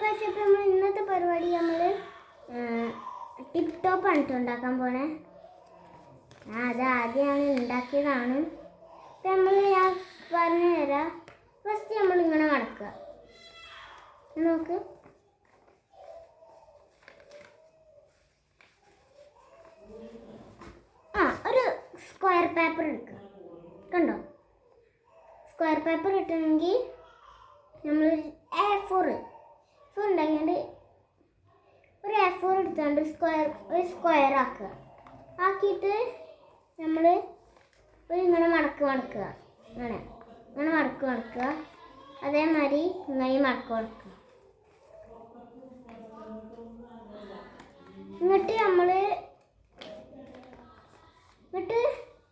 Guys അപ്പോൾ നമ്മൾ ഇന്നത്തെ പരിപാടി നമ്മൾ ടിപ്പ് ടോപ്പ് ആണ് ഉണ്ടാക്കാൻ പോണേ. അത് ആദ്യമാണ് ഉണ്ടാക്കിയതാണ്. അപ്പം ഞാൻ പറഞ്ഞു തരാം. ഫസ്റ്റ് നമ്മളിങ്ങനെ മടക്കുക. നോക്ക്, ഒരു സ്ക്വയർ പേപ്പർ എടുക്കുക. കണ്ടോ, സ്ക്വയർ പേപ്പർ കിട്ടണമെങ്കിൽ നമ്മൾ A4 ഉണ്ടാക്കിയിട്ട് ഒരു A4 എടുത്തുകൊണ്ട് ഒരു സ്ക്വയർ ആക്കുക. ആക്കിയിട്ട് നമ്മൾ ഇങ്ങനെ മടക്കുക. ഇങ്ങനെ മടക്കുക. അതേമാതിരി ഇങ്ങനെ മടക്കുക. എന്നിട്ട്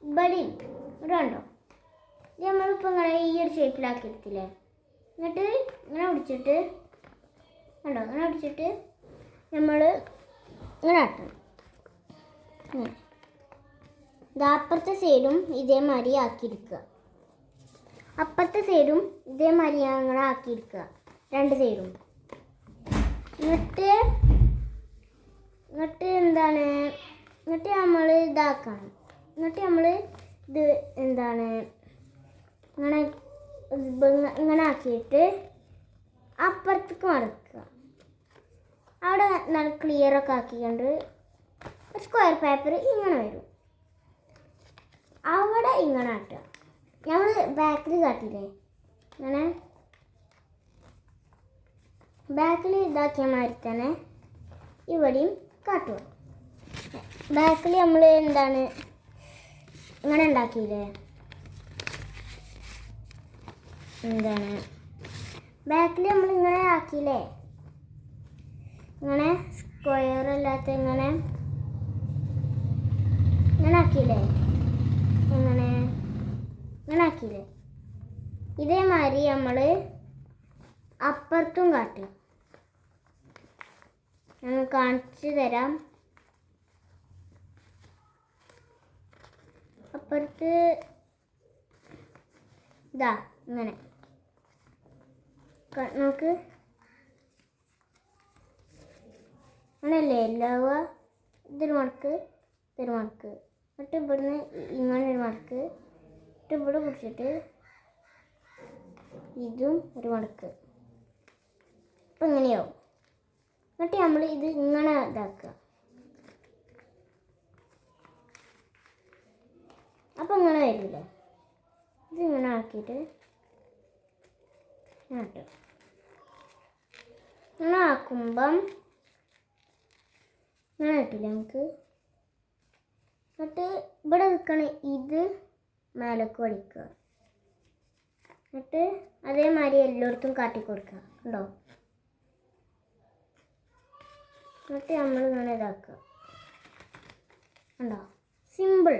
ഇവിടെ കണ്ടോ, നമ്മളിപ്പോൾ ഇങ്ങനെ ഈ ഒരു ഷേപ്പിലാക്കി എടുത്തില്ലേ. എന്നിട്ട് ഇങ്ങനെ പിടിച്ചിട്ട് കണ്ടോ, ഇങ്ങനെ പിടിച്ചിട്ട് നമ്മൾ ഇങ്ങനെ ആട്ടണം. അപ്പുറത്തെ സൈഡും ഇതേമാതിരി ആക്കിയെടുക്കുക. അപ്പുറത്തെ സൈഡും ഇതേമാതിരി അങ്ങനെ ആക്കിയെടുക്കുക, രണ്ട് സൈഡും. എന്നിട്ട് നമ്മൾ ഇതാക്കണം. എന്നിട്ട് നമ്മൾ ഇത് ഇങ്ങനെ ആക്കിയിട്ട് അപ്പുറത്തേക്ക് മടക്കുക. അവിടെ നല്ല ക്ലിയറൊക്കെ ആക്കിക്കൊണ്ട് ഒരു സ്ക്വയർ പേപ്പർ ഇങ്ങനെ വരും. അവിടെ ഇങ്ങനെ ആട്ടുക. നമ്മൾ ബാക്കിൽ കാട്ടില്ലേ, ഇങ്ങനെ ബാക്കിൽ ഇതാക്കിയ മാതിരി തന്നെ ഇവിടെയും കാട്ടുക. ബാക്കിൽ നമ്മൾ ഇങ്ങനെ ഉണ്ടാക്കിയില്ലേ, ബാക്കിൽ നമ്മൾ ഇങ്ങനെ ആക്കിയില്ലേ, ഇങ്ങനെ സ്ക്വയർ അല്ലാത്ത ഇങ്ങനെ ആക്കിയില്ലേ, ഇങ്ങനെ ആക്കിയില്ലേ. ഇതേമാതിരി നമ്മൾ അപ്പുറത്തും കാട്ടുക. ഞാൻ കാണിച്ചു തരാം. അപ്പുറത്ത് ഇതാ ഇങ്ങനെ നോക്ക്, അങ്ങനെയല്ലേ എല്ലാവുക. ഇതൊരു മടക്ക്. എന്നിട്ട് ഇവിടുന്ന് ഇങ്ങനെ ഒരു മടക്ക്. എന്നിട്ട് ഇവിടെ പിടിച്ചിട്ട് ഇതും ഒരു മടക്ക്. അപ്പം ഇങ്ങനെയാവും. എന്നിട്ട് നമ്മൾ ഇത് ഇങ്ങനെ ഇതാക്കുക. അപ്പം ഇങ്ങനെ വരില്ലേ. ഇതിങ്ങനെ ആക്കിയിട്ട് ഇങ്ങനെ ആക്കുമ്പം ഇങ്ങനെ കിട്ടില്ല നമുക്ക്. എന്നിട്ട് ഇവിടെ നിൽക്കണ ഇത് മേലേക്ക് വലിക്കുക. എന്നിട്ട് അതേമാതിരി എല്ലായിടത്തും കാട്ടിക്കൊടുക്കുക. ഉണ്ടോ? എന്നിട്ട് നമ്മൾ ഇങ്ങനെ ഇതാക്കുക. ഉണ്ടോ? സിമ്പിൾ.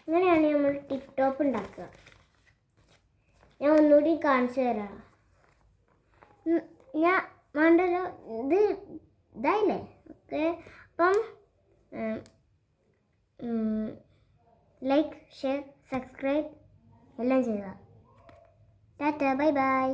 ഇങ്ങനെയാണ് നമ്മൾ ടിപ്പ് ടോപ്പ് ഉണ്ടാക്കുക. ഞാൻ ഒന്നുകൂടി കാണിച്ചു തരാം. ഞാൻ വേണ്ടല്ലോ, ഇതായില്ലേ. ഓക്കെ, അപ്പം ലൈക്ക്, ഷെയർ, സബ്സ്ക്രൈബ് എല്ലാം ചെയ്യുക. Tata, bye bye.